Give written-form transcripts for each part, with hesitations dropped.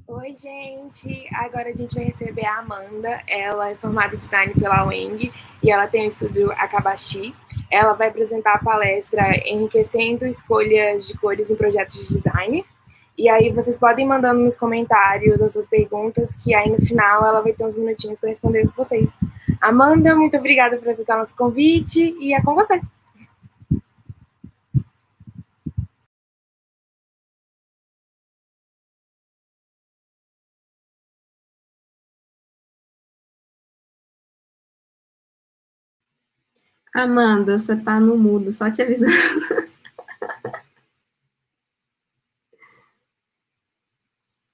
Oi, gente! Agora a gente vai receber a Amanda. Ela é formada em design pela UENG e ela tem o estúdio Akabashi. Ela vai apresentar a palestra Enriquecendo Escolhas de Cores em Projetos de Design. E aí vocês podem ir mandando nos comentários as suas perguntas, que aí no final ela vai ter uns minutinhos para responder para vocês. Amanda, muito obrigada por aceitar nosso convite e é com você. Amanda, você tá no mudo, só te avisando.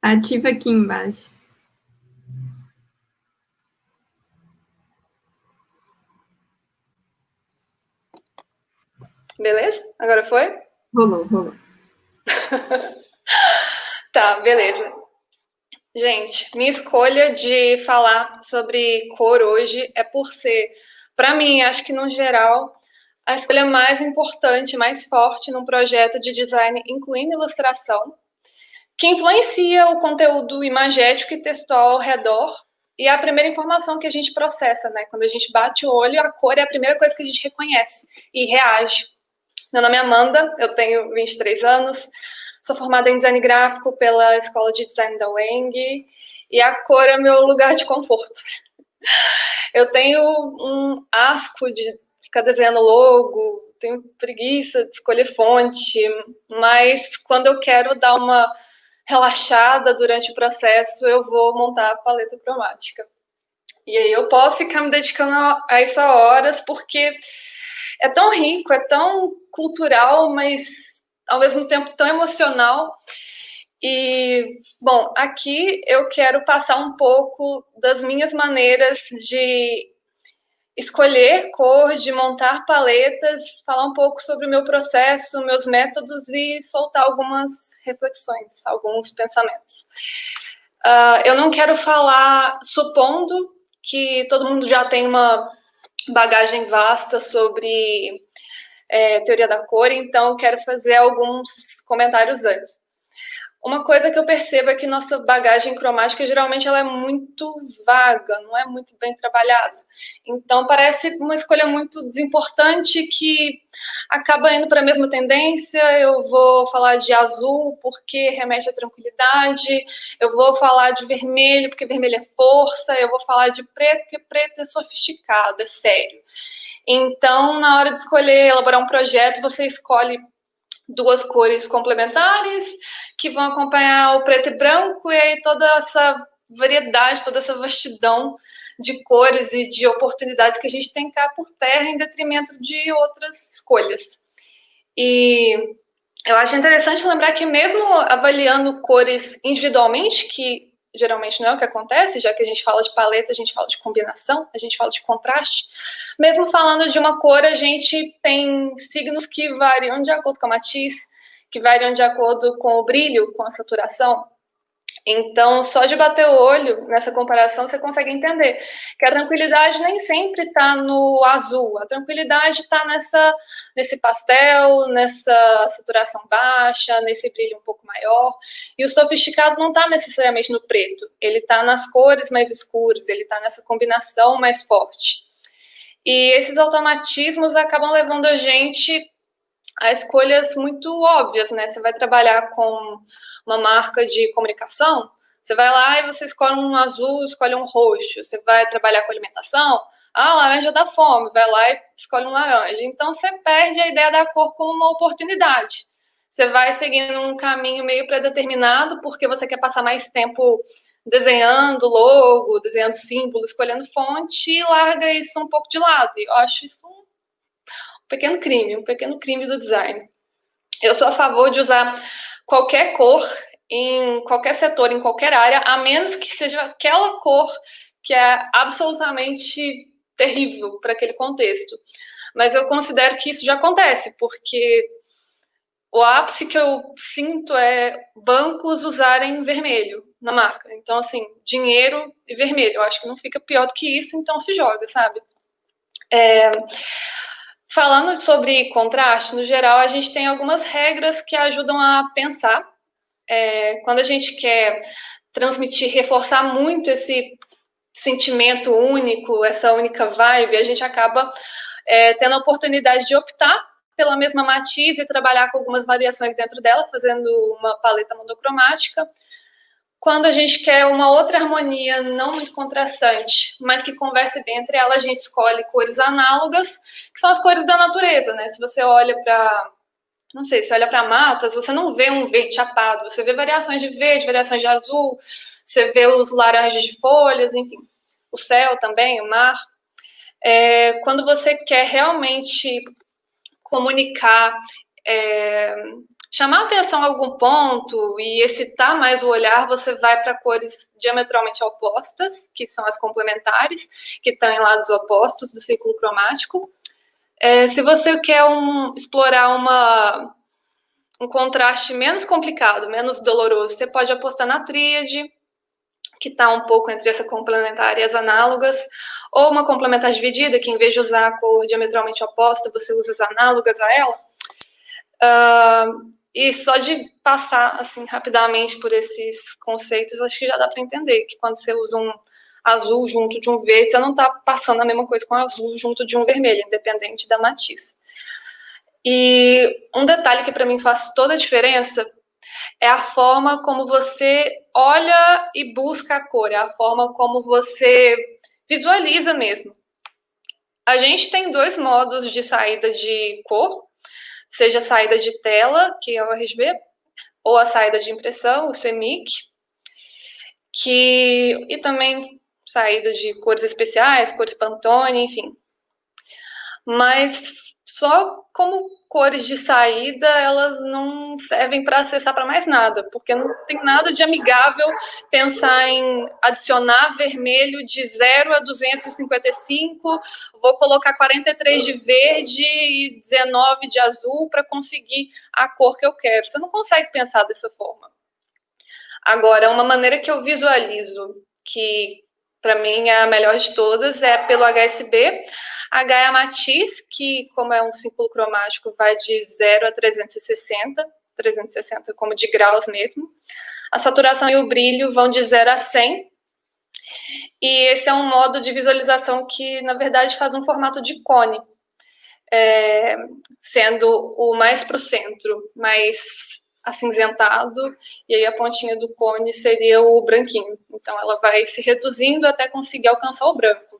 Ativa aqui embaixo. Beleza? Agora foi? Rolou. Tá, beleza. Gente, minha escolha de falar sobre cor hoje é por ser, para mim, acho que no geral, a escolha mais importante, mais forte num projeto de design, incluindo ilustração, que influencia o conteúdo imagético e textual ao redor. E é a primeira informação que a gente processa, né? Quando a gente bate o olho, a cor é a primeira coisa que a gente reconhece e reage. Meu nome é Amanda, eu tenho 23 anos, sou formada em design gráfico pela Escola de Design da UENG e a cor é meu lugar de conforto. Eu tenho um asco de ficar desenhando logo, tenho preguiça de escolher fonte, mas quando eu quero dar uma relaxada durante o processo, eu vou montar a paleta cromática. E aí eu posso ficar me dedicando a isso horas, porque é tão rico, é tão cultural, mas ao mesmo tempo tão emocional. E, bom, aqui eu quero passar um pouco das minhas maneiras de escolher cor, de montar paletas, falar um pouco sobre o meu processo, meus métodos e soltar algumas reflexões, alguns pensamentos. Eu não quero falar supondo que todo mundo já tem uma bagagem vasta sobre teoria da cor, então eu quero fazer alguns comentários antes. Uma coisa que eu percebo é que nossa bagagem cromática geralmente ela é muito vaga, não é muito bem trabalhada. Então parece uma escolha muito desimportante que acaba indo para a mesma tendência. Eu vou falar de azul porque remete à tranquilidade, eu vou falar de vermelho porque vermelho é força, eu vou falar de preto porque preto é sofisticado, é sério. Então, na hora de escolher, elaborar um projeto, você escolhe duas cores complementares que vão acompanhar o preto e branco, e aí toda essa variedade, toda essa vastidão de cores e de oportunidades que a gente tem cá por terra em detrimento de outras escolhas. E eu acho interessante lembrar que mesmo avaliando cores individualmente, que geralmente não é o que acontece, já que a gente fala de paleta, a gente fala de combinação, a gente fala de contraste. Mesmo falando de uma cor, a gente tem signos que variam de acordo com a matiz, que variam de acordo com o brilho, com a saturação. Então, só de bater o olho nessa comparação, você consegue entender que a tranquilidade nem sempre está no azul. A tranquilidade está nesse pastel, nessa saturação baixa, nesse brilho um pouco maior. E o sofisticado não está necessariamente no preto. Ele está nas cores mais escuras, ele está nessa combinação mais forte. E esses automatismos acabam levando a gente a escolhas muito óbvias, né? Você vai trabalhar com uma marca de comunicação, você vai lá e você escolhe um azul, escolhe um roxo. Você vai trabalhar com alimentação, laranja dá fome, vai lá e escolhe um laranja. Então você perde a ideia da cor como uma oportunidade. Você vai seguindo um caminho meio predeterminado porque você quer passar mais tempo desenhando logo, desenhando símbolo, escolhendo fonte e larga isso um pouco de lado. E eu acho isso um pequeno crime do design. Eu sou a favor de usar qualquer cor em qualquer setor, em qualquer área, a menos que seja aquela cor que é absolutamente terrível para aquele contexto. Mas eu considero que isso já acontece, porque o ápice que eu sinto é bancos usarem vermelho na marca. Então, assim, dinheiro e vermelho. Eu acho que não fica pior do que isso, então se joga, sabe? Falando sobre contraste, no geral, a gente tem algumas regras que ajudam a pensar. Quando a gente quer transmitir, reforçar muito esse sentimento único, essa única vibe, a gente acaba tendo a oportunidade de optar pela mesma matiz e trabalhar com algumas variações dentro dela, fazendo uma paleta monocromática. Quando a gente quer uma outra harmonia não muito contrastante, mas que converse bem entre elas, a gente escolhe cores análogas, que são as cores da natureza, né? Se você olha para, não sei, se olha para matas, você não vê um verde chapado, você vê variações de verde, variações de azul, você vê os laranjas de folhas, enfim, o céu também, o mar. Quando você quer realmente comunicar, chamar atenção a algum ponto e excitar mais o olhar, você vai para cores diametralmente opostas, que são as complementares, que estão em lados opostos do círculo cromático. Se você quer explorar um contraste menos complicado, menos doloroso, você pode apostar na tríade, que está um pouco entre essa complementar e as análogas, ou uma complementar dividida, que em vez de usar a cor diametralmente oposta, você usa as análogas a ela. E só de passar assim rapidamente por esses conceitos, acho que já dá para entender que quando você usa um azul junto de um verde, você não está passando a mesma coisa com azul junto de um vermelho, independente da matiz. E um detalhe que para mim faz toda a diferença é a forma como você olha e busca a cor, é a forma como você visualiza mesmo. A gente tem 2 modos de saída de cor, seja a saída de tela, que é o RGB, ou a saída de impressão, o CMYK, e também saída de cores especiais, cores Pantone, enfim. Mas só como cores de saída, elas não servem para acessar para mais nada, porque não tem nada de amigável pensar em adicionar vermelho de 0 a 255, vou colocar 43 de verde e 19 de azul para conseguir a cor que eu quero. Você não consegue pensar dessa forma. Agora, uma maneira que eu visualizo, que para mim é a melhor de todas, é pelo HSB. H é a matiz, que como é um círculo cromático, vai de 0 a 360 como de graus mesmo. A saturação e o brilho vão de 0 a 100. E esse é um modo de visualização que, na verdade, faz um formato de cone, sendo o mais para o centro, mais acinzentado, e aí a pontinha do cone seria o branquinho. Então, ela vai se reduzindo até conseguir alcançar o branco.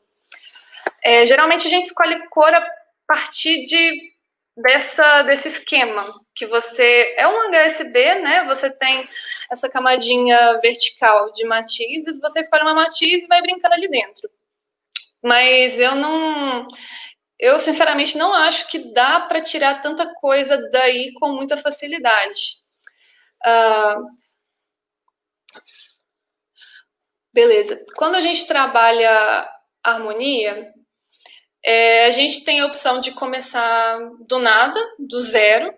Geralmente a gente escolhe cor a partir desse esquema, que você é um HSB, né? Você tem essa camadinha vertical de matizes, você escolhe uma matiz e vai brincando ali dentro. Mas eu sinceramente não acho que dá para tirar tanta coisa daí com muita facilidade. Beleza. Quando a gente trabalha harmonia, a gente tem a opção de começar do nada, do zero,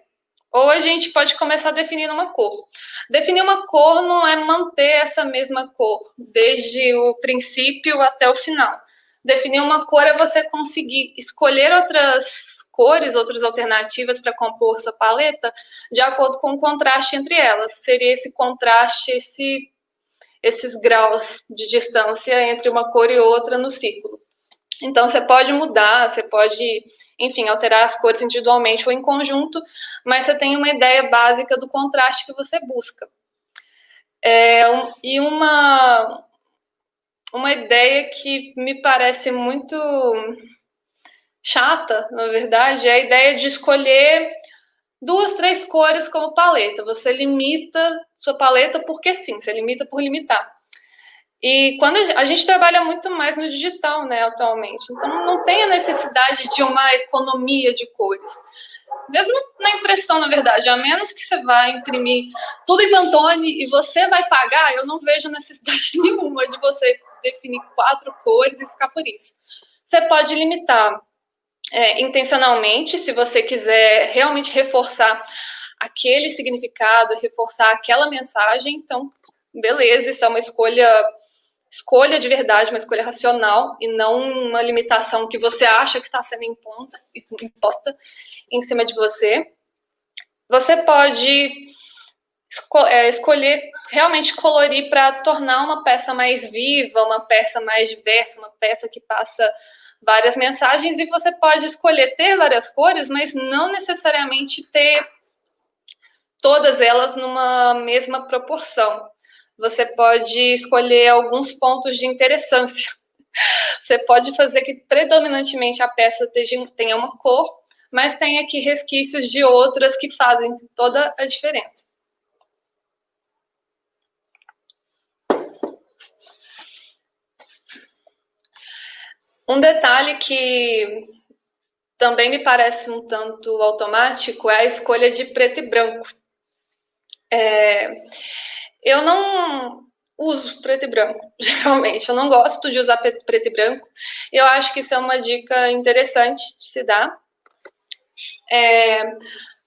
ou a gente pode começar definindo uma cor. Definir uma cor não é manter essa mesma cor desde o princípio até o final. Definir uma cor é você conseguir escolher outras cores, outras alternativas para compor sua paleta de acordo com o contraste entre elas. Seria esse contraste, esses graus de distância entre uma cor e outra no círculo. Então, você pode mudar, você pode, enfim, alterar as cores individualmente ou em conjunto, mas você tem uma ideia básica do contraste que você busca. E uma ideia que me parece muito chata, na verdade, é a ideia de escolher 2, 3 cores como paleta. Você limita sua paleta porque sim, você limita por limitar. E quando a gente trabalha muito mais no digital, né, atualmente, então não tem a necessidade de uma economia de cores. Mesmo na impressão, na verdade, a menos que você vá imprimir tudo em Pantone e você vai pagar, eu não vejo necessidade nenhuma de você definir 4 cores e ficar por isso. Você pode limitar intencionalmente, se você quiser realmente reforçar aquele significado, reforçar aquela mensagem, então, beleza, isso é uma escolha de verdade, uma escolha racional e não uma limitação que você acha que está sendo imposta em cima de você. Você pode escolher realmente colorir para tornar uma peça mais viva, uma peça mais diversa, uma peça que passa várias mensagens, e você pode escolher ter várias cores, mas não necessariamente ter todas elas numa mesma proporção. Você pode escolher alguns pontos de interessância. Você pode fazer que predominantemente a peça tenha uma cor, mas tem aqui resquícios de outras que fazem toda a diferença. Um detalhe que também me parece um tanto automático é a escolha de preto e branco. Eu não uso preto e branco, geralmente. Eu não gosto de usar preto e branco. Eu acho que isso é uma dica interessante de se dar.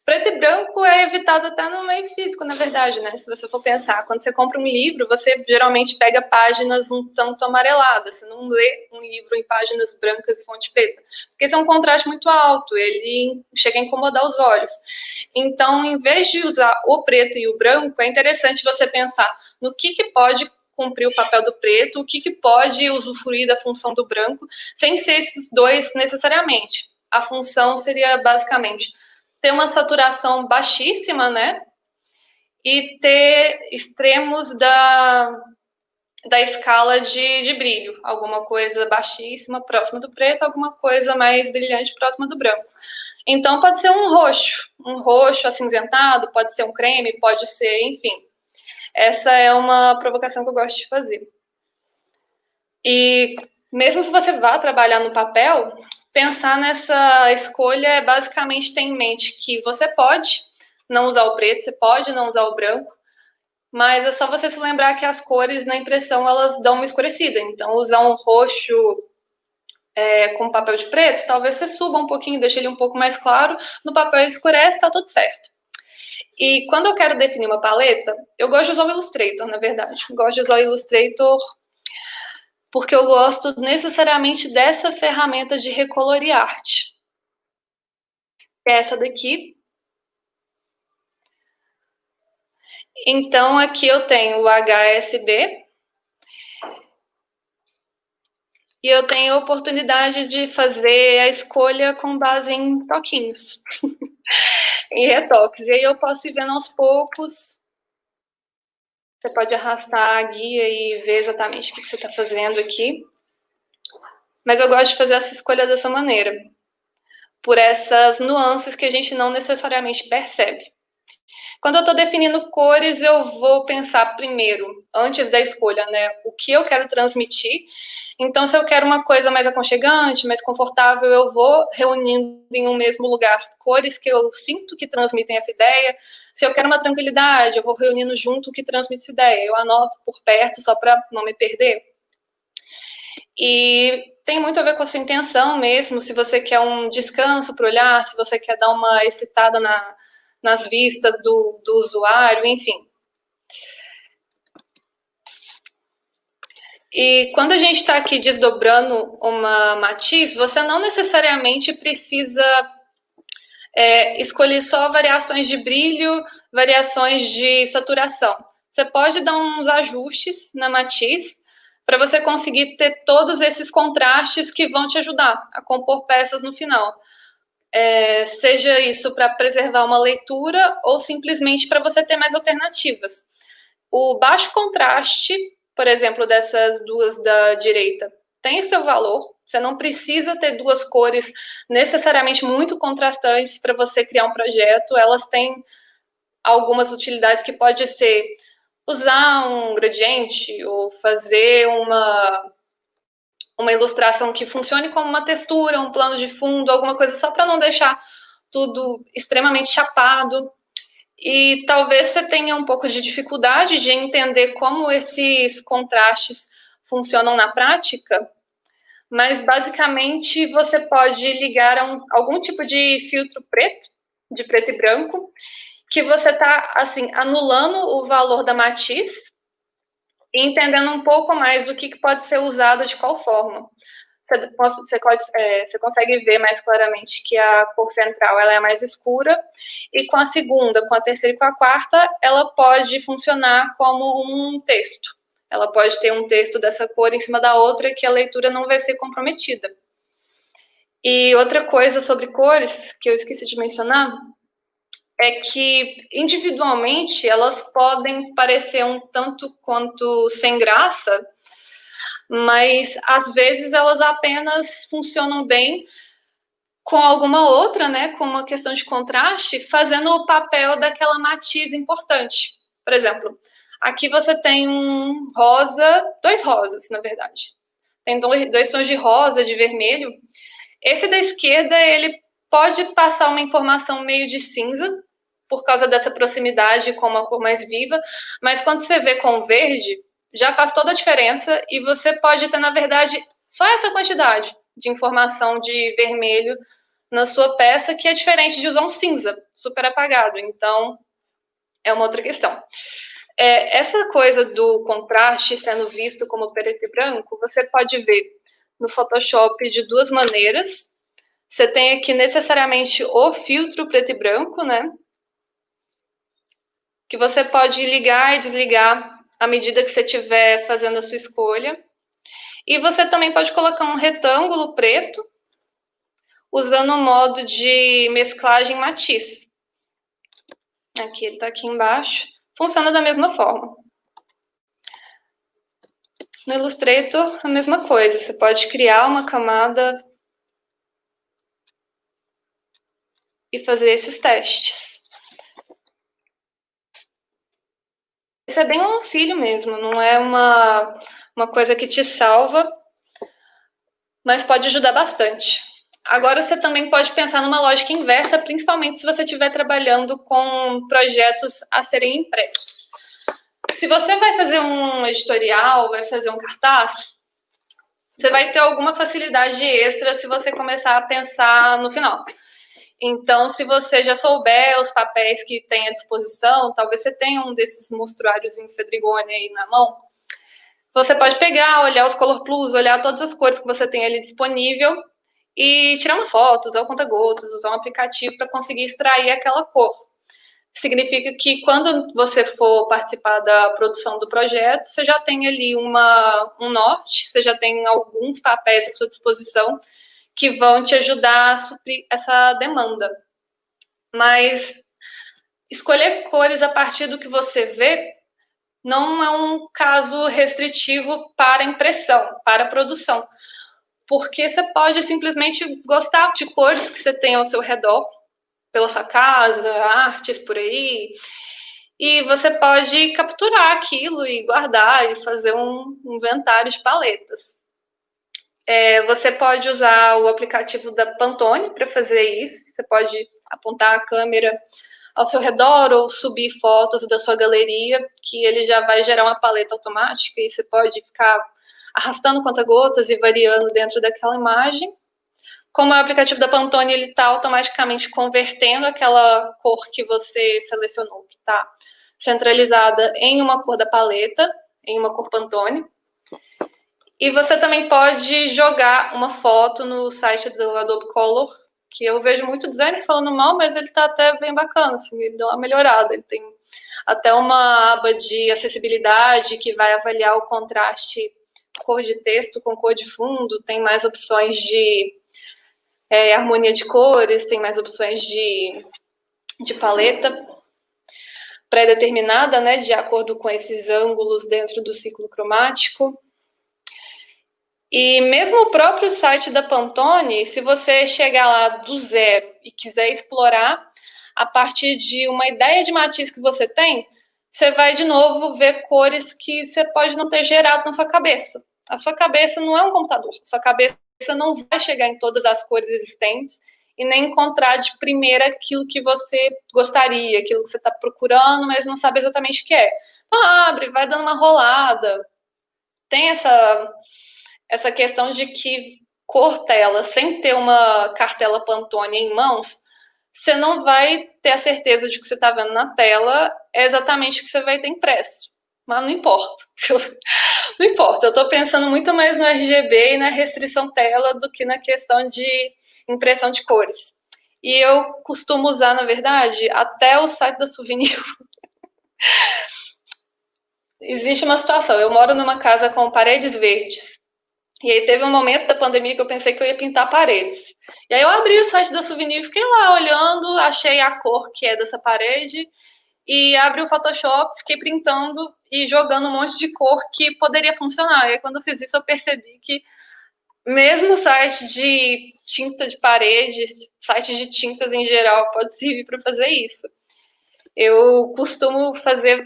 Preto e branco é evitado até no meio físico, na verdade, né? Se você for pensar, quando você compra um livro, você geralmente pega páginas um tanto amareladas. Você não lê um livro em páginas brancas e fonte preta, porque isso é um contraste muito alto, ele chega a incomodar os olhos. Então, em vez de usar o preto e o branco, é interessante você pensar no que pode cumprir o papel do preto, o que pode usufruir da função do branco, sem ser esses dois necessariamente. A função seria basicamente ter uma saturação baixíssima, né? E ter extremos da escala de brilho. Alguma coisa baixíssima, próxima do preto, alguma coisa mais brilhante, próxima do branco. Então, pode ser um roxo acinzentado, pode ser um creme, pode ser, enfim. Essa é uma provocação que eu gosto de fazer. E mesmo se você vá trabalhar no papel, pensar nessa escolha é basicamente ter em mente que você pode não usar o preto, você pode não usar o branco, mas é só você se lembrar que as cores na impressão elas dão uma escurecida. Então, usar um roxo com papel de preto, talvez você suba um pouquinho, deixe ele um pouco mais claro, no papel escurece, tá tudo certo. E quando eu quero definir uma paleta, eu gosto de usar o Illustrator, na verdade. Eu gosto de usar o Illustrator porque eu gosto necessariamente dessa ferramenta de recolor arte. É essa daqui. Então, aqui eu tenho o HSB. E eu tenho a oportunidade de fazer a escolha com base em toquinhos, em retoques. E aí eu posso ir vendo aos poucos. Você pode arrastar a guia e ver exatamente o que você está fazendo aqui. Mas eu gosto de fazer essa escolha dessa maneira, por essas nuances que a gente não necessariamente percebe. Quando eu estou definindo cores, eu vou pensar primeiro, antes da escolha, né, o que eu quero transmitir. Então, se eu quero uma coisa mais aconchegante, mais confortável, eu vou reunindo em um mesmo lugar cores que eu sinto que transmitem essa ideia. Se eu quero uma tranquilidade, eu vou reunindo junto o que transmite essa ideia. Eu anoto por perto só para não me perder. E tem muito a ver com a sua intenção mesmo, se você quer um descanso para olhar, se você quer dar uma excitada nas vistas do usuário, enfim. E quando a gente está aqui desdobrando uma matiz, você não necessariamente precisa escolher só variações de brilho, variações de saturação. Você pode dar uns ajustes na matiz para você conseguir ter todos esses contrastes que vão te ajudar a compor peças no final. Seja isso para preservar uma leitura ou simplesmente para você ter mais alternativas. O baixo contraste, por exemplo, dessas duas da direita, tem o seu valor. Você não precisa ter duas cores necessariamente muito contrastantes para você criar um projeto. Elas têm algumas utilidades que pode ser usar um gradiente ou fazer uma ilustração que funcione como uma textura, um plano de fundo, alguma coisa só para não deixar tudo extremamente chapado. E talvez você tenha um pouco de dificuldade de entender como esses contrastes funcionam na prática, mas basicamente você pode ligar a algum tipo de filtro preto, de preto e branco, que você está assim, anulando o valor da matiz e entendendo um pouco mais do que pode ser usado de qual forma. você consegue ver mais claramente que a cor central ela é mais escura, e com a segunda, com a terceira e com a quarta, ela pode funcionar como um texto. Ela pode ter um texto dessa cor em cima da outra que a leitura não vai ser comprometida. E outra coisa sobre cores, que eu esqueci de mencionar, é que individualmente elas podem parecer um tanto quanto sem graça, mas às vezes elas apenas funcionam bem com alguma outra, né, com uma questão de contraste, fazendo o papel daquela matiz importante. Por exemplo, aqui você tem um rosa, dois rosas, na verdade. Tem dois tons de rosa, de vermelho. Esse da esquerda, ele pode passar uma informação meio de cinza, por causa dessa proximidade com uma cor mais viva, mas quando você vê com o verde, já faz toda a diferença e você pode ter, na verdade, só essa quantidade de informação de vermelho na sua peça, que é diferente de usar um cinza super apagado. Então, é uma outra questão. Essa coisa do contraste sendo visto como preto e branco, você pode ver no Photoshop de duas maneiras. Você tem aqui necessariamente o filtro preto e branco, né? Que você pode ligar e desligar à medida que você estiver fazendo a sua escolha. E você também pode colocar um retângulo preto usando o modo de mesclagem matiz. Aqui, ele está aqui embaixo. Funciona da mesma forma. No Illustrator, a mesma coisa. Você pode criar uma camada e fazer esses testes. Isso é bem um auxílio mesmo, não é uma coisa que te salva, mas pode ajudar bastante. Agora, você também pode pensar numa lógica inversa, principalmente se você estiver trabalhando com projetos a serem impressos. Se você vai fazer um editorial, vai fazer um cartaz, você vai ter alguma facilidade extra se você começar a pensar no final. Então, se você já souber os papéis que tem à disposição, talvez você tenha um desses mostruários em Fedrigone aí na mão, você pode pegar, olhar os Color Plus, olhar todas as cores que você tem ali disponível e tirar uma foto, usar o conta-gotas, usar um aplicativo para conseguir extrair aquela cor. Significa que quando você for participar da produção do projeto, você já tem ali um norte, você já tem alguns papéis à sua disposição que vão te ajudar a suprir essa demanda. Mas escolher cores a partir do que você vê não é um caso restritivo para impressão, para produção, porque você pode simplesmente gostar de cores que você tem ao seu redor, pela sua casa, artes por aí, e você pode capturar aquilo e guardar e fazer um inventário de paletas. Você pode usar o aplicativo da Pantone para fazer isso. Você pode apontar a câmera ao seu redor ou subir fotos da sua galeria, que ele já vai gerar uma paleta automática e você pode ficar arrastando conta-gotas e variando dentro daquela imagem. Como é o aplicativo da Pantone, ele está automaticamente convertendo aquela cor que você selecionou, que está centralizada em uma cor da paleta, em uma cor Pantone. E você também pode jogar uma foto no site do Adobe Color, que eu vejo muito designer falando mal, mas ele está até bem bacana, assim, ele deu uma melhorada. Ele tem até uma aba de acessibilidade que vai avaliar o contraste cor de texto com cor de fundo, tem mais opções de harmonia de cores, tem mais opções de paleta pré-determinada, né, de acordo com esses ângulos dentro do ciclo cromático. E mesmo o próprio site da Pantone, se você chegar lá do zero e quiser explorar, a partir de uma ideia de matiz que você tem, você vai de novo ver cores que você pode não ter gerado na sua cabeça. A sua cabeça não é um computador, a sua cabeça não vai chegar em todas as cores existentes e nem encontrar de primeira aquilo que você gostaria, aquilo que você está procurando, mas não sabe exatamente o que é. Então, abre, vai dando uma rolada. Tem essa questão de que cor tela, sem ter uma cartela Pantone em mãos, você não vai ter a certeza de que você está vendo na tela é exatamente o que você vai ter impresso. mas não importa. Não importa, eu estou pensando muito mais no RGB e na restrição tela do que na questão de impressão de cores. E eu costumo usar, na verdade, até o site da Souvenir. Existe uma situação, eu moro numa casa com paredes verdes. E aí teve um momento da pandemia que eu pensei que eu ia pintar paredes. E aí eu abri o site da Souvenir, fiquei lá olhando, achei a cor que é dessa parede, e abri o Photoshop, fiquei printando e jogando um monte de cor que poderia funcionar. E aí quando eu fiz isso, eu percebi que mesmo o site de tinta de parede, site de tintas em geral, pode servir para fazer isso. Eu costumo fazer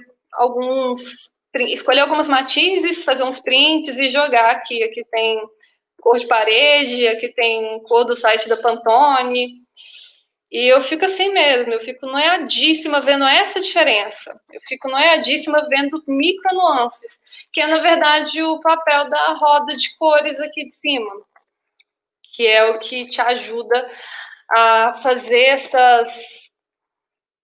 escolher algumas matizes, fazer uns prints e jogar aqui. Aqui tem cor de parede, aqui tem cor do site da Pantone. E eu fico assim mesmo, eu fico noiadíssima vendo essa diferença. Eu fico noiadíssima vendo micro nuances, que é, na verdade, o papel da roda de cores aqui de cima, que é o que te ajuda a fazer essas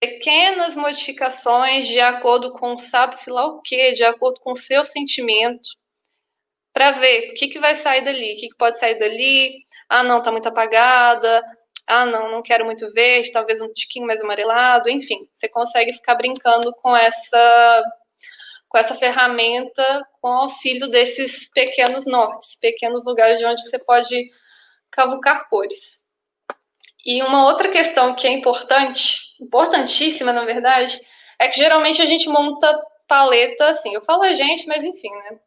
pequenas modificações de acordo com sabe-se lá o quê, de acordo com o seu sentimento, para ver o que vai sair dali, o que pode sair dali. Ah, não, tá muito apagada. Ah, não quero muito verde, talvez um tiquinho mais amarelado. Enfim, você consegue ficar brincando com essa ferramenta com auxílio desses pequenos nortes, pequenos lugares de onde você pode cavucar cores. E uma outra questão que é importante, importantíssima, na verdade, é que geralmente a gente monta paleta assim. Eu falo a gente, mas enfim, né?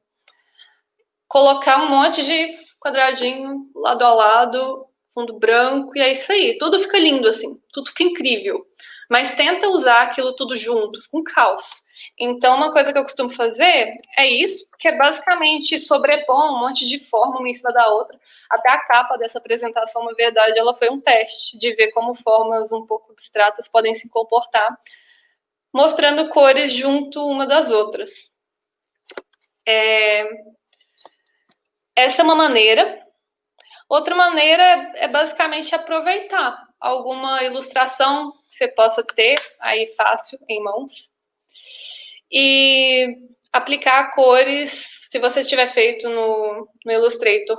Colocar um monte de quadradinho lado a lado, fundo branco, e é isso aí. Tudo fica lindo assim, tudo fica incrível. Mas tenta usar aquilo tudo junto, com caos. Então, uma coisa que eu costumo fazer é isso, que é basicamente sobrepor um monte de forma uma em cima da outra. Até a capa dessa apresentação, na verdade, ela foi um teste de ver como formas um pouco abstratas podem se comportar, mostrando cores junto uma das outras. Essa é uma maneira. Outra maneira é basicamente aproveitar alguma ilustração que você possa ter aí fácil em mãos e aplicar cores. Se você tiver feito no Illustrator,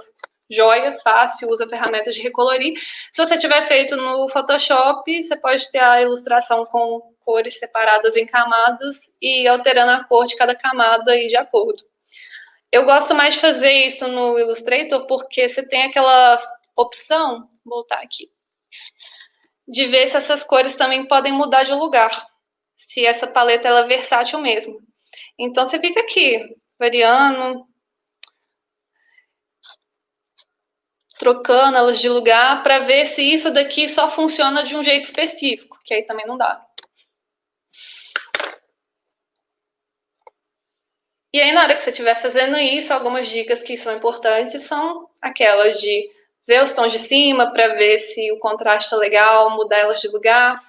joia, fácil, usa ferramentas de recolorir. Se você tiver feito no Photoshop, você pode ter a ilustração com cores separadas em camadas e alterando a cor de cada camada aí de acordo. Eu gosto mais de fazer isso no Illustrator porque você tem aquela opção, vou voltar aqui, de ver se essas cores também podem mudar de lugar, se essa paleta ela é versátil mesmo. Então você fica aqui, variando, trocando elas de lugar para ver se isso daqui só funciona de um jeito específico, que aí também não dá. E aí, na hora que você estiver fazendo isso, algumas dicas que são importantes são aquelas de ver os tons de cima para ver se o contraste está legal, mudar elas de lugar.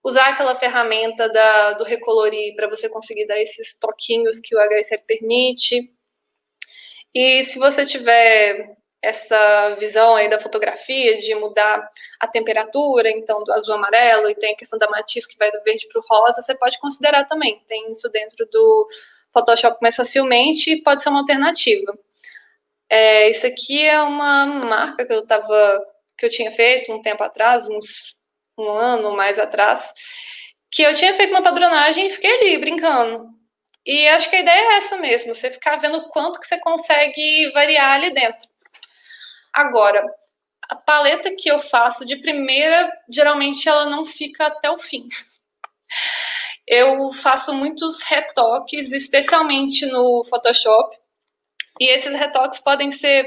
Usar aquela ferramenta do recolorir para você conseguir dar esses toquinhos que o HSL permite. E se você tiver essa visão aí da fotografia de mudar a temperatura, então do azul amarelo, e tem a questão da matiz que vai do verde para o rosa, você pode considerar também. Tem isso dentro do Photoshop mais facilmente e pode ser uma alternativa. Isso aqui é uma marca que eu tinha feito um tempo atrás, um ano mais atrás, que eu tinha feito uma padronagem e fiquei ali brincando. E acho que a ideia é essa mesmo, você ficar vendo o quanto que você consegue variar ali dentro. Agora, a paleta que eu faço de primeira, geralmente ela não fica até o fim. Eu faço muitos retoques, especialmente no Photoshop, e esses retoques podem ser,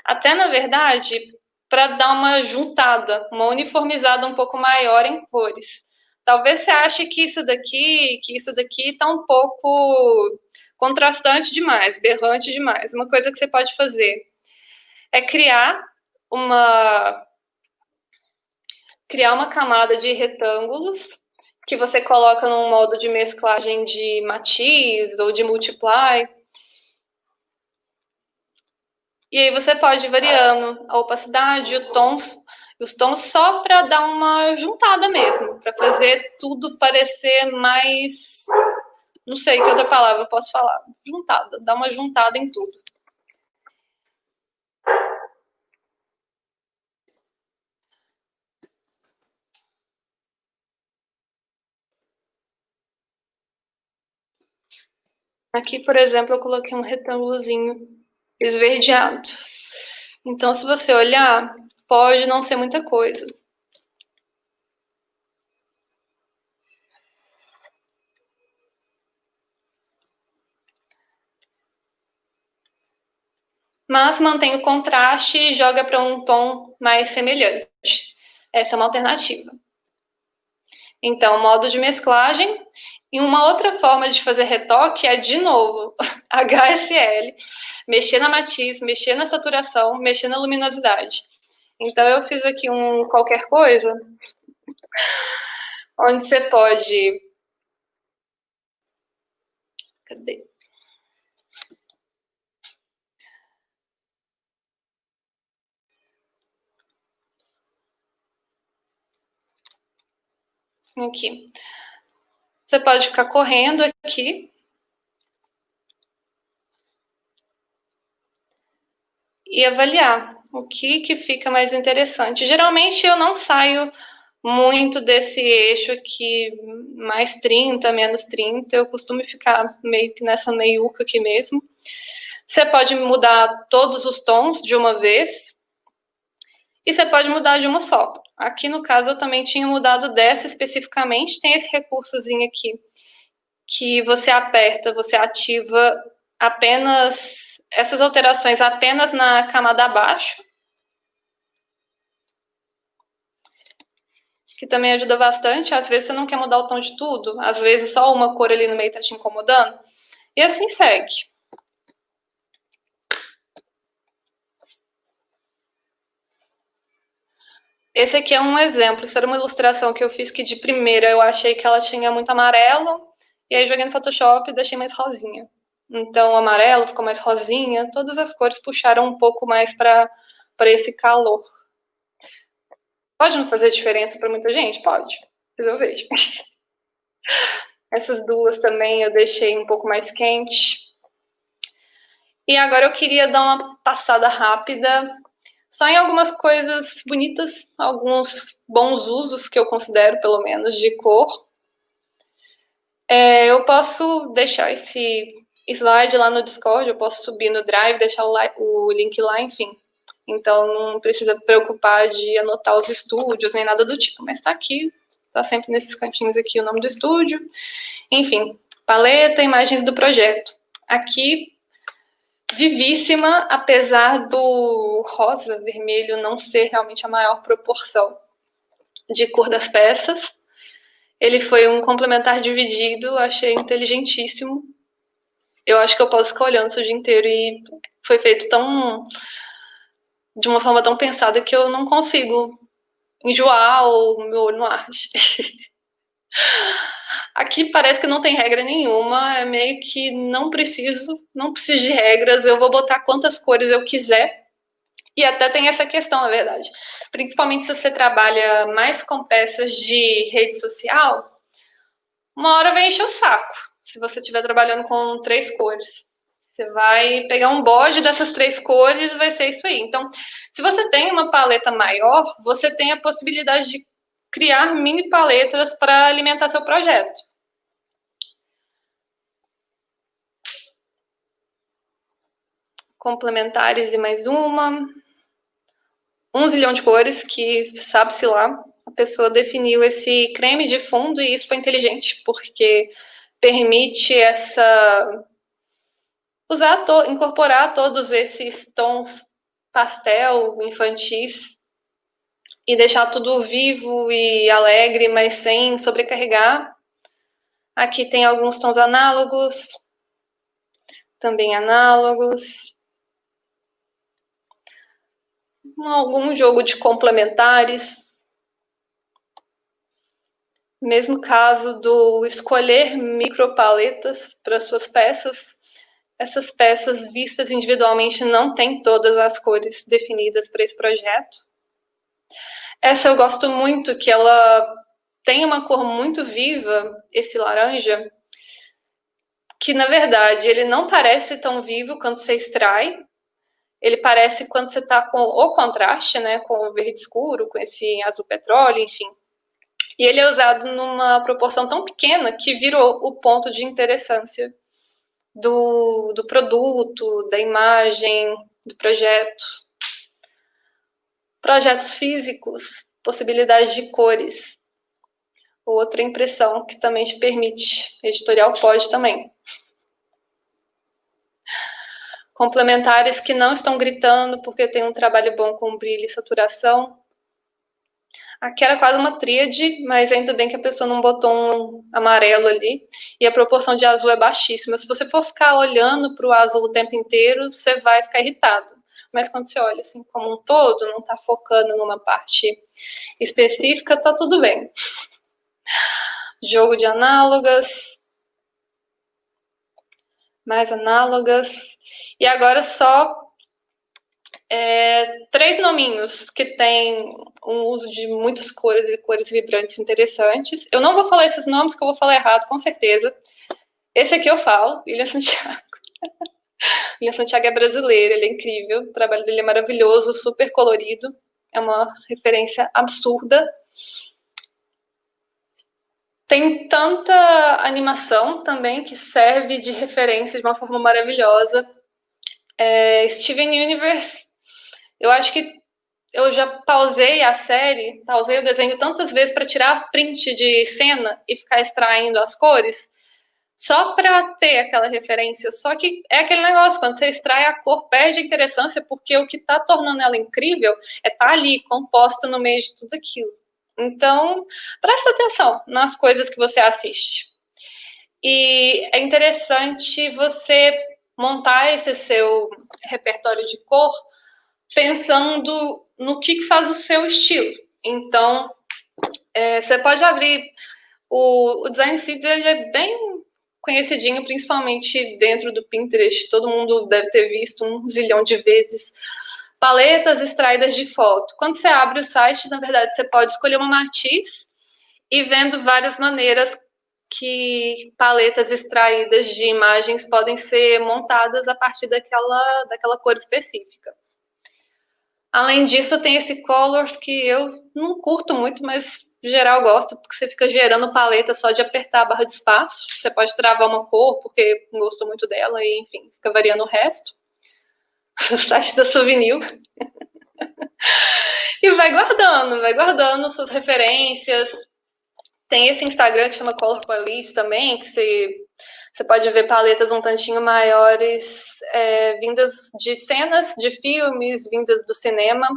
até na verdade, para dar uma juntada, uma uniformizada um pouco maior em cores. Talvez você ache que isso daqui está um pouco contrastante demais, berrante demais. Uma coisa que você pode fazer é criar uma camada de retângulos que você coloca num modo de mesclagem de matiz ou de multiply. E aí você pode ir variando a opacidade, os tons só para dar uma juntada mesmo, para fazer tudo parecer mais Não sei que outra palavra eu posso falar. Juntada, dá uma juntada em tudo. Aqui, por exemplo, eu coloquei um retângulozinho esverdeado. Então, se você olhar, pode não ser muita coisa. Mas mantém o contraste e joga para um tom mais semelhante. Essa é uma alternativa. Então, modo de mesclagem. E uma outra forma de fazer retoque é, de novo, HSL. Mexer na matiz, mexer na saturação, mexer na luminosidade. Então, eu fiz aqui um qualquer coisa, onde você pode... Cadê? Aqui. Você pode ficar correndo aqui. E avaliar o que fica mais interessante. Geralmente eu não saio muito desse eixo aqui, mais 30, menos 30. Eu costumo ficar meio que nessa meiuca aqui mesmo. Você pode mudar todos os tons de uma vez. E você pode mudar de uma só. Aqui, no caso, eu também tinha mudado dessa especificamente. Tem esse recursozinho aqui, que você aperta, você ativa apenas essas alterações apenas na camada abaixo, que também ajuda bastante. Às vezes você não quer mudar o tom de tudo, às vezes só uma cor ali no meio tá te incomodando, e assim segue. Esse aqui é um exemplo, isso era uma ilustração que eu fiz que de primeira eu achei que ela tinha muito amarelo, e aí joguei no Photoshop e deixei mais rosinha. Então o amarelo ficou mais rosinha, todas as cores puxaram um pouco mais para esse calor. Pode não fazer diferença para muita gente? Pode, mas eu vejo. Essas duas também eu deixei um pouco mais quente. E agora eu queria dar uma passada rápida só em algumas coisas bonitas, alguns bons usos que eu considero, pelo menos, de cor. Eu posso deixar esse slide lá no Discord, eu posso subir no Drive, deixar o link lá, enfim. Então não precisa preocupar de anotar os estúdios nem nada do tipo, mas tá aqui, tá sempre nesses cantinhos aqui o nome do estúdio. Enfim, paleta, imagens do projeto. Aqui, vivíssima, apesar do rosa, vermelho não ser realmente a maior proporção de cor das peças. Ele foi um complementar dividido, achei inteligentíssimo. Eu acho que eu posso ficar olhando isso o dia inteiro e foi feito de uma forma tão pensada que eu não consigo enjoar ou meu olho não arde. Aqui parece que não tem regra nenhuma, é meio que não preciso de regras, eu vou botar quantas cores eu quiser. E até tem essa questão, na verdade. Principalmente se você trabalha mais com peças de rede social, uma hora vai encher o saco. Se você estiver trabalhando com 3 cores. Você vai pegar um bode dessas 3 cores e vai ser isso aí. Então, se você tem uma paleta maior, você tem a possibilidade de criar mini paletas para alimentar seu projeto. Complementares e mais uma. 1 zilhão de cores, que sabe-se lá. A pessoa definiu esse creme de fundo e isso foi inteligente, porque permite incorporar todos esses tons pastel, infantis, e deixar tudo vivo e alegre, mas sem sobrecarregar. Aqui tem alguns tons análogos, também análogos. Algum jogo de complementares. Mesmo caso do escolher micropaletas para suas peças. Essas peças vistas individualmente não têm todas as cores definidas para esse projeto. Essa eu gosto muito, que ela tem uma cor muito viva, esse laranja, que, na verdade, ele não parece tão vivo quando você extrai. Ele parece quando você está com o contraste, né, com o verde escuro, com esse azul petróleo, enfim. E ele é usado numa proporção tão pequena que virou o ponto de interessância do produto, da imagem, do projeto. Projetos físicos, possibilidades de cores. Outra impressão que também te permite. Editorial pode também. Complementares que não estão gritando porque tem um trabalho bom com brilho e saturação. Aqui era quase uma tríade, mas ainda bem que a pessoa não botou um amarelo ali. E a proporção de azul é baixíssima. Se você for ficar olhando para o azul o tempo inteiro, você vai ficar irritado. Mas quando você olha assim como um todo, não está focando numa parte específica, tá tudo bem. Jogo de análogas. Mais análogas. E agora só 3 nominhos que tem um uso de muitas cores e cores vibrantes interessantes. Eu não vou falar esses nomes, que eu vou falar errado, com certeza. Esse aqui eu falo, William Santiago. William Santiago é brasileiro, ele é incrível. O trabalho dele é maravilhoso, super colorido. É uma referência absurda. Tem tanta animação também que serve de referência de uma forma maravilhosa. Steven Universe, eu acho que eu já pausei a série, pausei o desenho tantas vezes para tirar print de cena e ficar extraindo as cores, só para ter aquela referência. Só que é aquele negócio, quando você extrai a cor, perde a interessância, porque o que está tornando ela incrível é estar ali, composta no meio de tudo aquilo. Então, presta atenção nas coisas que você assiste. E é interessante você montar esse seu repertório de cor pensando no que faz o seu estilo. Então, você pode abrir... O Design Seeds, ele é bem conhecidinho, principalmente dentro do Pinterest. Todo mundo deve ter visto 1 zilhão de vezes. Paletas extraídas de foto. Quando você abre o site, na verdade, você pode escolher uma matiz e vendo várias maneiras que paletas extraídas de imagens podem ser montadas a partir daquela cor específica. Além disso, tem esse Colors que eu não curto muito, mas em geral gosto, porque você fica gerando paleta só de apertar a barra de espaço. Você pode travar uma cor porque não gostou muito dela e, enfim, fica variando o resto. O site da Souvenir. E vai guardando suas referências. Tem esse Instagram que chama Color Palette também, que você pode ver paletas um tantinho maiores, vindas de cenas de filmes, vindas do cinema.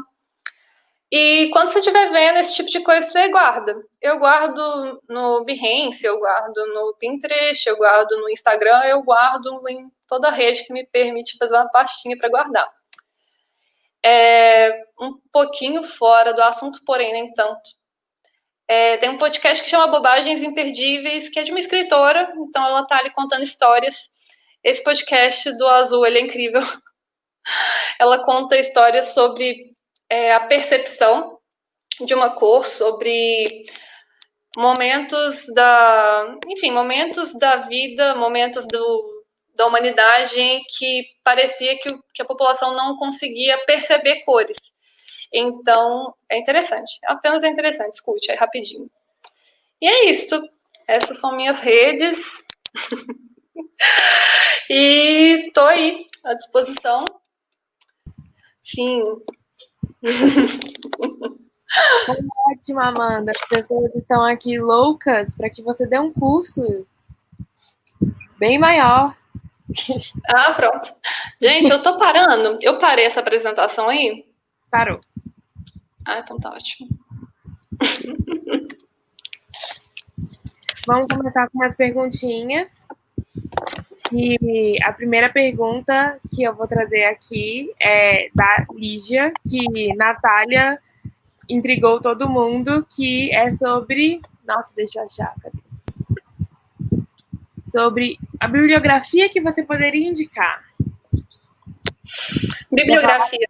E quando você estiver vendo esse tipo de coisa, você guarda. Eu guardo no Behance, eu guardo no Pinterest, eu guardo no Instagram, eu guardo em toda a rede que me permite fazer uma pastinha para guardar. Um pouquinho fora do assunto, porém nem tanto. Tem um podcast que chama Bobagens Imperdíveis, que é de uma escritora, então ela tá ali contando histórias. Esse podcast do Azul, ele é incrível. Ela conta histórias sobre a percepção de uma cor, sobre momentos da vida, momentos da humanidade em que parecia que a população não conseguia perceber cores. Então, é interessante. Apenas é interessante. Escute, é rapidinho. E é isso. Essas são minhas redes. E tô aí, à disposição. Fim. Ótimo, Amanda. As pessoas estão aqui loucas para que você dê um curso bem maior. Ah, pronto. Gente, eu tô parando. Eu parei essa apresentação aí? Parou. Ah, então tá ótimo. Vamos começar com umas perguntinhas. E a primeira pergunta que eu vou trazer aqui é da Lígia, que Natália intrigou todo mundo, que é sobre... Nossa, deixa eu achar. Cadê? Sobre a bibliografia que você poderia indicar. Bibliografia.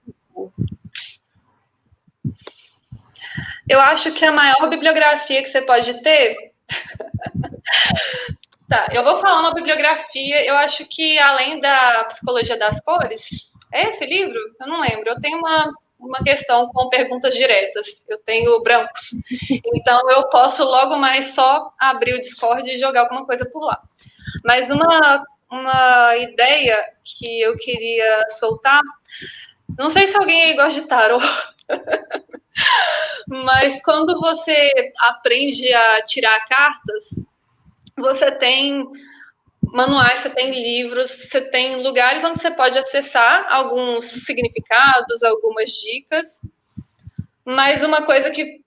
Eu acho que a maior bibliografia que você pode ter Tá, eu vou falar uma bibliografia. Eu acho que além da Psicologia das Cores, é esse livro? Eu não lembro. Eu tenho uma questão com perguntas diretas. Eu tenho brancos. Então eu posso logo mais só abrir o Discord e jogar alguma coisa por lá. Mas uma ideia que eu queria soltar, não sei se alguém aí gosta de tarô, mas quando você aprende a tirar cartas, você tem manuais, você tem livros, você tem lugares onde você pode acessar alguns significados, algumas dicas. Mas uma coisa que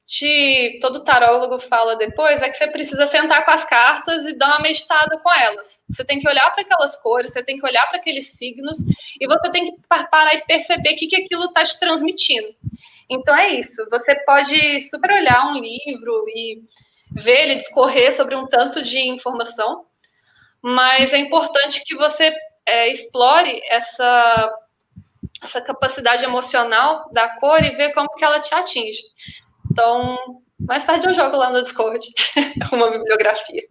todo tarólogo fala depois é que você precisa sentar com as cartas e dar uma meditada com elas. Você tem que olhar para aquelas cores, você tem que olhar para aqueles signos e você tem que parar e perceber o que aquilo está te transmitindo. Então é isso. Você pode super olhar um livro e ver ele discorrer sobre um tanto de informação, mas é importante que você explore essa capacidade emocional da cor e ver como que ela te atinge. Então, mais tarde eu jogo lá no Discord uma bibliografia.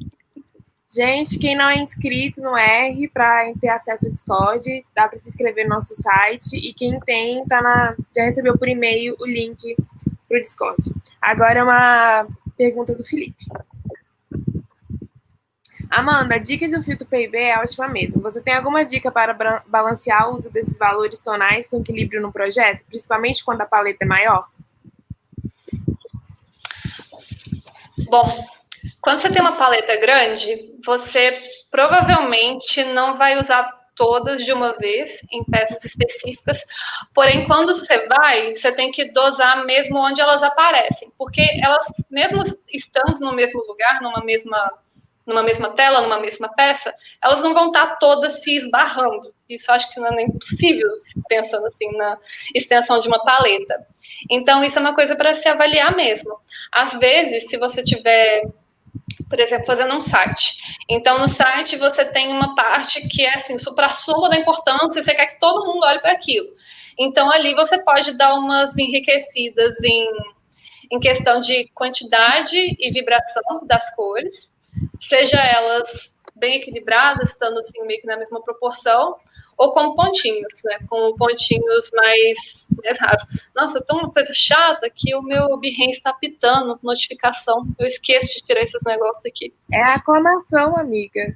Gente, quem não é inscrito no R para ter acesso ao Discord, dá para se inscrever no nosso site. E quem tem, já recebeu por e-mail o link para o Discord. Agora uma pergunta do Felipe. Amanda, a dica do filtro PIB é ótima mesmo. Você tem alguma dica para balancear o uso desses valores tonais com equilíbrio no projeto, principalmente quando a paleta é maior? Bom, quando você tem uma paleta grande, você provavelmente não vai usar todas de uma vez em peças específicas, porém, quando você tem que dosar mesmo onde elas aparecem, porque elas, mesmo estando no mesmo lugar, numa mesma tela, numa mesma peça, elas não vão estar todas se esbarrando. Isso acho que não é nem possível, pensando assim na extensão de uma paleta. Então, isso é uma coisa para se avaliar mesmo. Às vezes, se você tiver, por exemplo, fazendo um site. Então, no site você tem uma parte que é assim, o suprassumo da importância, você quer que todo mundo olhe para aquilo. Então, ali você pode dar umas enriquecidas em questão de quantidade e vibração das cores, seja elas bem equilibradas, estando assim meio que na mesma proporção, ou com pontinhos, né? Com pontinhos mais raros. Nossa, tem uma coisa chata que o meu Behance está pitando notificação. Eu esqueço de tirar esses negócios daqui. É a aclamação, amiga.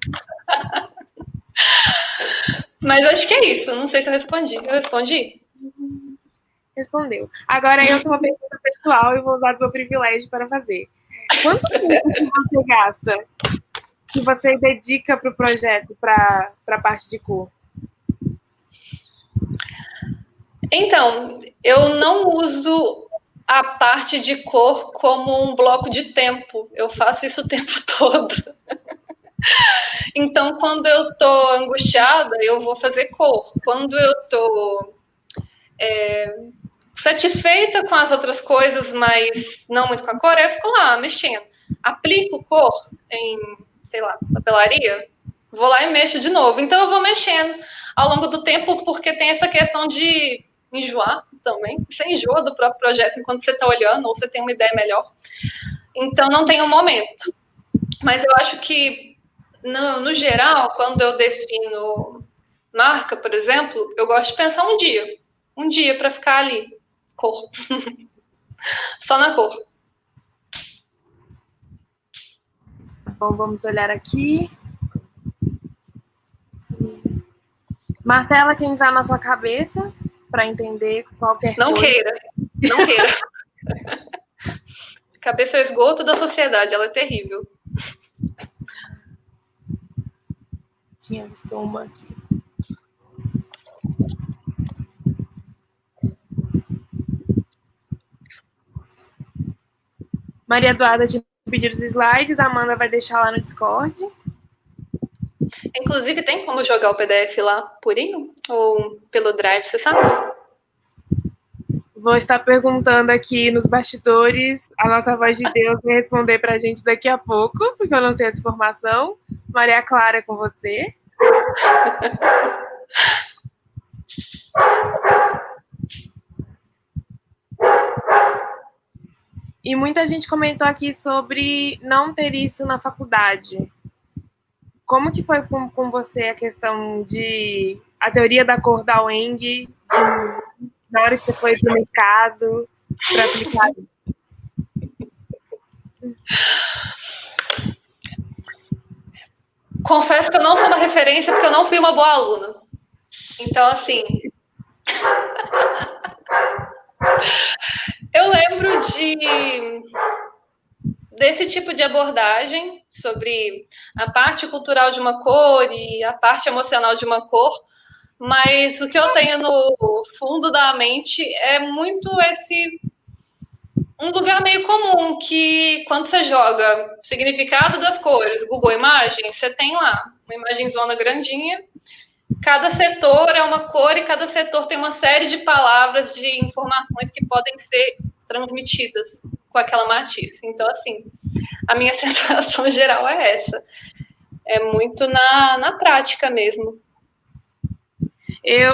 Mas acho que é isso. Não sei se eu respondi. Eu respondi? Respondeu. Agora eu tenho uma pergunta pessoal e vou usar do meu privilégio para fazer. Quanto tempo que você gasta, que você dedica para o projeto, para a parte de cor? Então, eu não uso a parte de cor como um bloco de tempo. Eu faço isso o tempo todo. Então, quando eu estou angustiada, eu vou fazer cor. Quando eu estou satisfeita com as outras coisas, mas não muito com a cor, eu fico lá mexendo. Aplico cor em, sei lá, papelaria, vou lá e mexo de novo. Então, eu vou mexendo ao longo do tempo, porque tem essa questão de enjoar também. Você enjoa do próprio projeto enquanto você está olhando, ou você tem uma ideia melhor. Então, não tem um momento. Mas eu acho que, no geral, quando eu defino marca, por exemplo, eu gosto de pensar um dia. Um dia para ficar ali. Cor. Só na cor. Bom, vamos olhar aqui. Marcela, quer entrar na sua cabeça para entender qualquer não coisa? Não queira. Cabeça é o esgoto da sociedade, ela é terrível. Tinha visto uma aqui. Maria Eduarda te pediu os slides, a Amanda vai deixar lá no Discord. Inclusive, tem como jogar o PDF lá purinho? Ou pelo Drive, você sabe? Vou estar perguntando aqui nos bastidores. A nossa voz de Deus vai responder para a gente daqui a pouco, porque eu não sei essa informação. Maria Clara, com você. E muita gente comentou aqui sobre não ter isso na faculdade. como que foi com você a questão de a teoria da cor da Weng, na hora que você foi para o mercado para aplicar? Confesso que eu não sou uma referência porque eu não fui uma boa aluna. Então, assim, eu lembro desse tipo de abordagem sobre a parte cultural de uma cor e a parte emocional de uma cor, mas o que eu tenho no fundo da mente é muito um lugar meio comum que quando você joga significado das cores, Google Imagens, você tem lá uma imagem zona grandinha, cada setor é uma cor e cada setor tem uma série de palavras, de informações que podem ser transmitidas com aquela matiz. Então, assim, a minha sensação geral é essa. É muito na prática mesmo.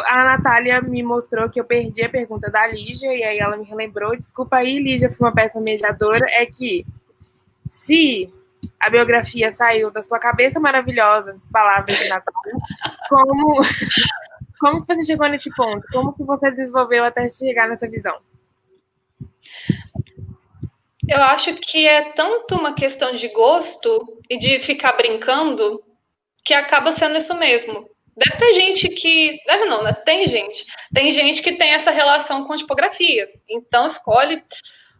A Natália me mostrou que eu perdi a pergunta da Lígia, e aí ela me relembrou. Desculpa aí, Lígia, fui uma péssima mediadora. É que se a biografia saiu da sua cabeça maravilhosa, as palavras de Natália, como que você chegou nesse ponto? Como que você desenvolveu até chegar nessa visão? Eu acho que é tanto uma questão de gosto e de ficar brincando que acaba sendo isso mesmo. Deve ter gente que... Deve não, né? Tem gente que tem essa relação com tipografia. Então, escolhe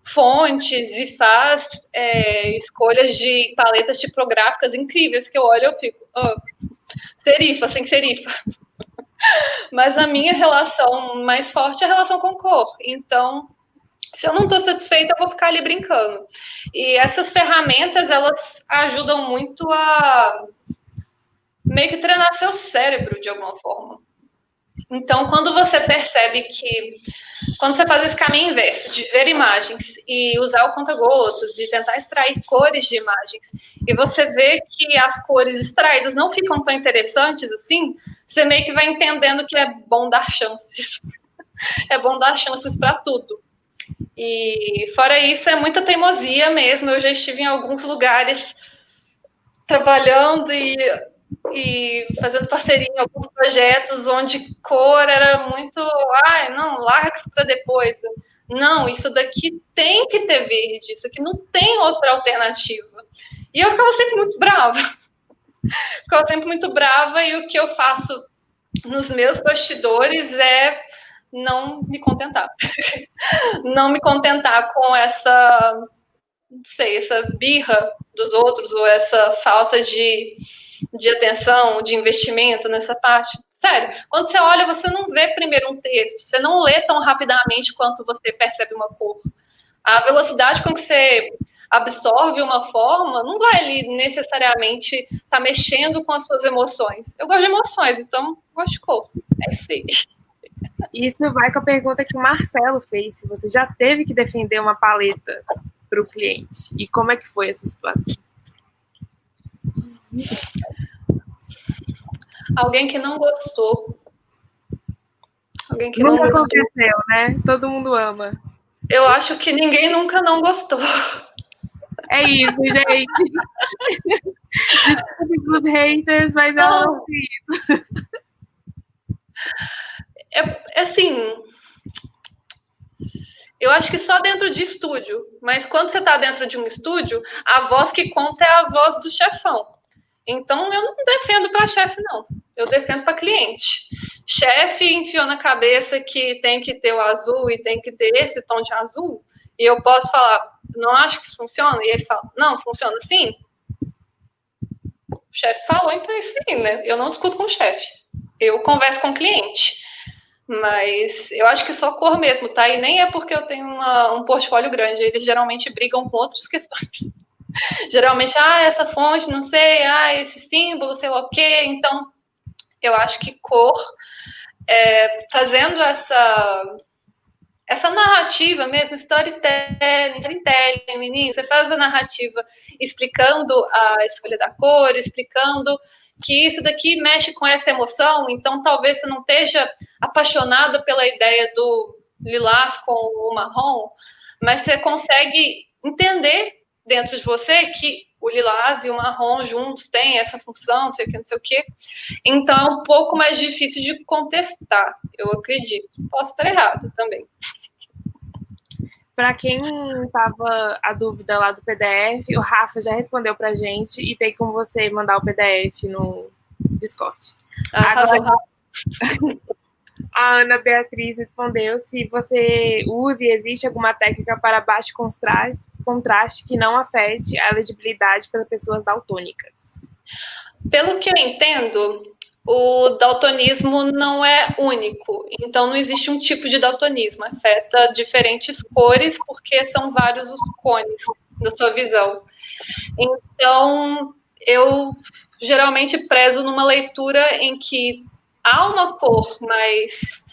fontes e faz escolhas de paletas tipográficas incríveis que eu olho e eu fico... serifa, sem serifa. Mas a minha relação mais forte é a relação com cor. Então, se eu não estou satisfeita, eu vou ficar ali brincando. E essas ferramentas, elas ajudam muito a meio que treinar seu cérebro de alguma forma. Então, quando você percebe que... Quando você faz esse caminho inverso, de ver imagens e usar o conta-gotas e tentar extrair cores de imagens, e você vê que as cores extraídas não ficam tão interessantes assim, você meio que vai entendendo que é bom dar chances. É bom dar chances para tudo. E, fora isso, é muita teimosia mesmo. Eu já estive em alguns lugares trabalhando e fazendo parceria em alguns projetos onde cor era muito... não, larga isso para depois. Não, isso daqui tem que ter verde, isso aqui não tem outra alternativa. E eu ficava sempre muito brava. E o que eu faço nos meus bastidores é não me contentar. Não me contentar com essa birra dos outros ou essa falta de atenção, de investimento nessa parte. Sério, quando você olha, você não vê primeiro um texto, você não lê tão rapidamente quanto você percebe uma cor. A velocidade com que você absorve uma forma não vai ali necessariamente estar mexendo com as suas emoções. Eu gosto de emoções, então gosto de cor. É isso aí. Isso vai com a pergunta que o Marcelo fez, se você já teve que defender uma paleta para o cliente. E como é que foi essa situação? Alguém que não gostou. Nunca aconteceu, né? Todo mundo ama. Eu acho que ninguém nunca não gostou. É isso, gente. Desculpe os haters, mas eu não fiz isso. Assim, eu acho que só dentro de estúdio, mas quando você está dentro de um estúdio, a voz que conta é a voz do chefão. Então, eu não defendo para chefe, não. Eu defendo para cliente. Chefe enfiou na cabeça que tem que ter o azul e tem que ter esse tom de azul, e eu posso falar, não acho que isso funciona, e ele fala, não, funciona assim? O chefe falou, então é isso aí, né? Eu não discuto com o chefe. Eu converso com o cliente. Mas eu acho que só cor mesmo, tá? E nem é porque eu tenho um portfólio grande. Eles geralmente brigam com outras questões. Geralmente, essa fonte, não sei, esse símbolo, sei lá o quê. Então, eu acho que cor, fazendo essa narrativa mesmo, storytelling, menino, você faz a narrativa explicando a escolha da cor, explicando que isso daqui mexe com essa emoção, então talvez você não esteja apaixonado pela ideia do lilás com o marrom, mas você consegue entender dentro de você que o lilás e o marrom juntos têm essa função, não sei o quê. Então, é um pouco mais difícil de contestar, eu acredito. Posso estar errado também. Para quem tava a dúvida lá do PDF, o Rafa já respondeu pra gente e tem como você mandar o PDF no Discord. Agora, a Ana Beatriz respondeu se você usa e existe alguma técnica para baixo contraste que não afete a legibilidade para pessoas daltônicas. Pelo que eu entendo, o daltonismo não é único, então não existe um tipo de daltonismo, afeta diferentes cores, porque são vários os cones da sua visão. Então, eu geralmente prezo numa leitura em que há uma cor mais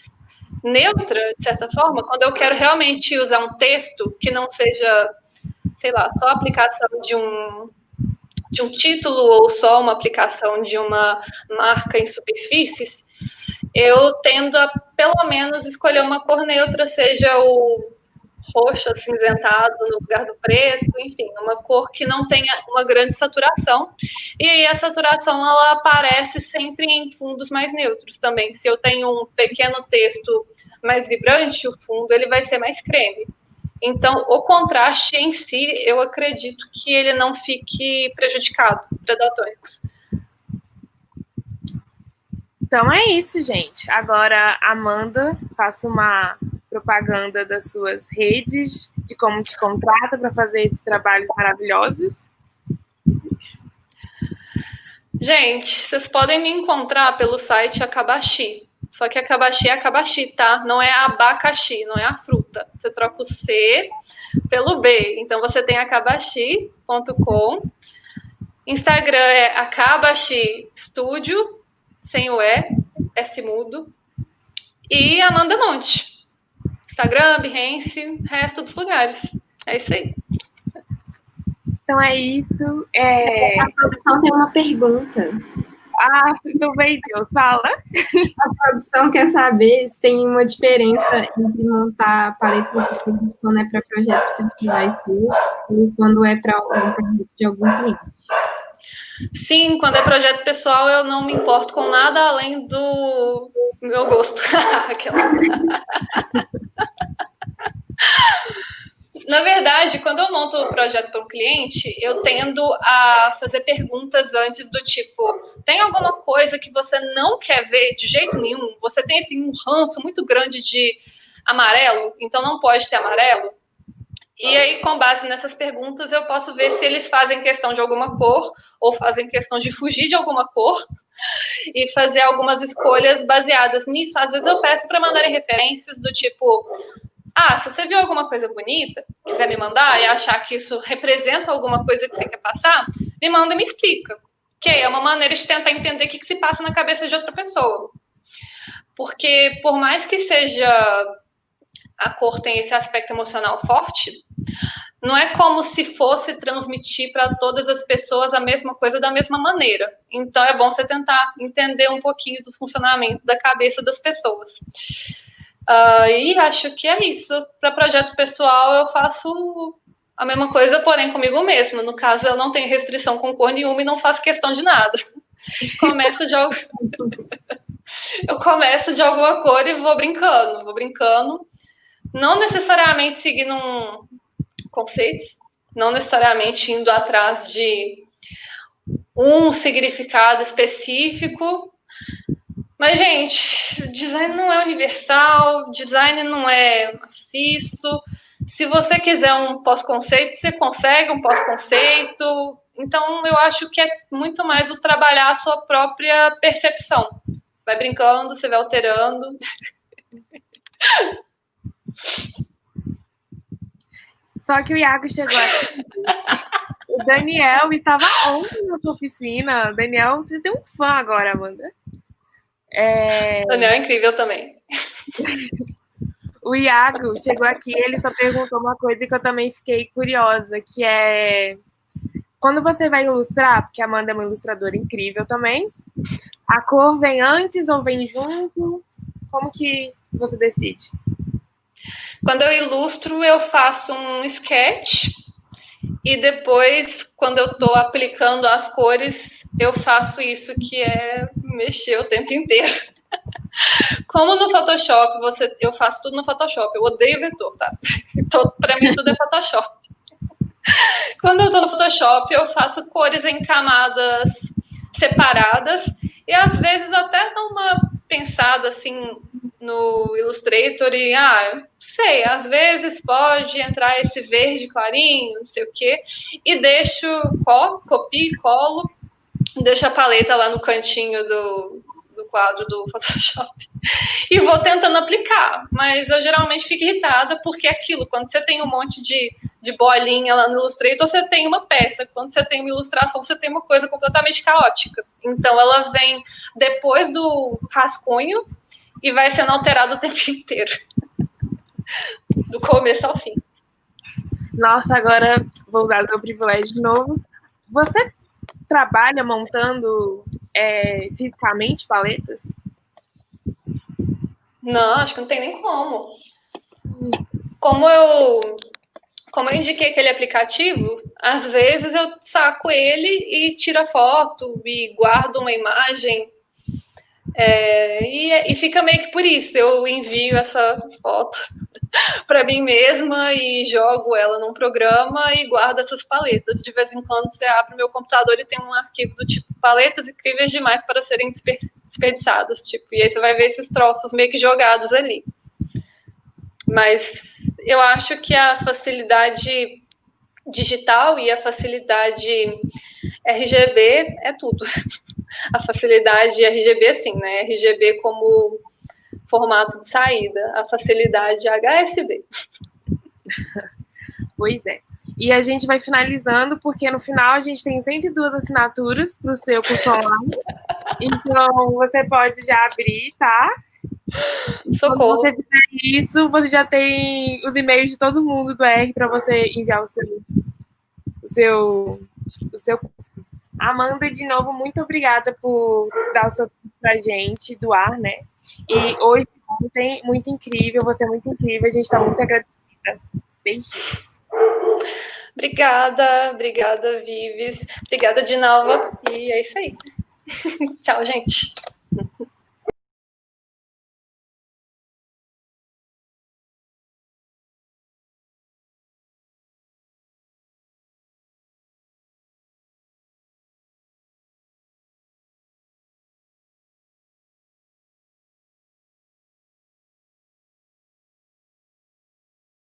neutra, de certa forma, quando eu quero realmente usar um texto que não seja, sei lá, só a aplicação de um título ou só uma aplicação de uma marca em superfícies, eu tendo a, pelo menos, escolher uma cor neutra, seja o roxo acinzentado no lugar do preto, enfim, uma cor que não tenha uma grande saturação. E aí a saturação, ela aparece sempre em fundos mais neutros também. Se eu tenho um pequeno texto mais vibrante, o fundo ele vai ser mais creme. Então, o contraste em si, eu acredito que ele não fique prejudicado para daltônicos. Então é isso, gente. Agora, Amanda, faça uma propaganda das suas redes, de como te contrata para fazer esses trabalhos maravilhosos. Gente, vocês podem me encontrar pelo site Akabashi. Só que Akabashi é Akabashi, tá? Não é abacaxi, não é a fruta. Você troca o C pelo B. Então, você tem akabashi.com. Instagram é Akabashi Studio, sem o E, S mudo. E Amanda Monte. Instagram, Behance, resto dos lugares. É isso aí. Então é isso. A produção tem uma pergunta. Ah, tudo bem, Deus, fala. A produção quer saber se tem uma diferença entre montar paletas de cores quando é para projetos pessoais seus ou quando é para um projeto de algum cliente. Sim, quando é projeto pessoal, eu não me importo com nada além do meu gosto. Na verdade, quando eu monto o projeto para um cliente, eu tendo a fazer perguntas antes do tipo, tem alguma coisa que você não quer ver de jeito nenhum? Você tem assim, um ranço muito grande de amarelo, então não pode ter amarelo? E aí, com base nessas perguntas, eu posso ver se eles fazem questão de alguma cor ou fazem questão de fugir de alguma cor e fazer algumas escolhas baseadas nisso. Às vezes eu peço para mandarem referências do tipo, se você viu alguma coisa bonita, quiser me mandar e achar que isso representa alguma coisa que você quer passar, me manda e me explica. Que é uma maneira de tentar entender o que se passa na cabeça de outra pessoa. Porque por mais que seja a cor tem esse aspecto emocional forte, não é como se fosse transmitir para todas as pessoas a mesma coisa da mesma maneira. Então, é bom você tentar entender um pouquinho do funcionamento da cabeça das pessoas. E acho que é isso. Para projeto pessoal, eu faço a mesma coisa, porém comigo mesma. No caso, eu não tenho restrição com cor nenhuma e não faço questão de nada. Eu começo de alguma cor e vou brincando. Não necessariamente seguindo conceitos, não necessariamente indo atrás de um significado específico. Mas, gente, design não é universal, design não é maciço. Se você quiser um pós-conceito, você consegue um pós-conceito. Então, eu acho que é muito mais o trabalhar a sua própria percepção. Você vai brincando, você vai alterando. Só que o Iago chegou aqui. O Daniel estava ontem na sua oficina. Daniel, você tem um fã agora, Amanda. Daniel é incrível também. O Iago chegou aqui, ele só perguntou uma coisa que eu também fiquei curiosa, que é quando você vai ilustrar, porque a Amanda é uma ilustradora incrível também, a cor vem antes ou vem junto? Como que você decide? Quando eu ilustro, eu faço um sketch E depois, quando eu estou aplicando as cores, eu faço isso que é mexer o tempo inteiro. Como no Photoshop, eu faço tudo no Photoshop. Eu odeio vetor, tá? Então, para mim, tudo é Photoshop. Quando eu estou no Photoshop, eu faço cores em camadas separadas e às vezes até dou uma pensada assim no Illustrator e, não sei, às vezes pode entrar esse verde clarinho, não sei o quê, e copio e colo, deixo a paleta lá no cantinho do quadro do Photoshop e vou tentando aplicar, mas eu geralmente fico irritada porque é aquilo, quando você tem um monte de bolinha lá no Illustrator, você tem uma peça, quando você tem uma ilustração, você tem uma coisa completamente caótica, então ela vem depois do rascunho e vai sendo alterado o tempo inteiro, do começo ao fim. Nossa, agora vou usar o meu privilégio de novo. Você trabalha montando fisicamente paletas? Não, acho que não tem nem como. Como eu indiquei aquele aplicativo, às vezes eu saco ele e tiro a foto e guardo uma imagem. E fica meio que por isso. Eu envio essa foto para mim mesma e jogo ela num programa e guardo essas paletas. De vez em quando você abre o meu computador e tem um arquivo do tipo paletas incríveis demais para serem desperdiçadas. Tipo, e aí você vai ver esses troços meio que jogados ali. Mas eu acho que a facilidade digital e a facilidade RGB é tudo. A facilidade RGB, assim, né? RGB como formato de saída. A facilidade HSB. Pois é. E a gente vai finalizando, porque no final a gente tem 102 assinaturas para o seu curso online. Então, você pode já abrir, tá? Socorro. Quando você fizer isso, você já tem os e-mails de todo mundo do R para você enviar o seu curso. Amanda, de novo, muito obrigada por dar o seu tempo pra gente, doar, né? E hoje, ontem, muito incrível, você é muito incrível, a gente está muito agradecida. Beijinhos. Obrigada, Vives. Obrigada, Dinalva. E é isso aí. Tchau, gente.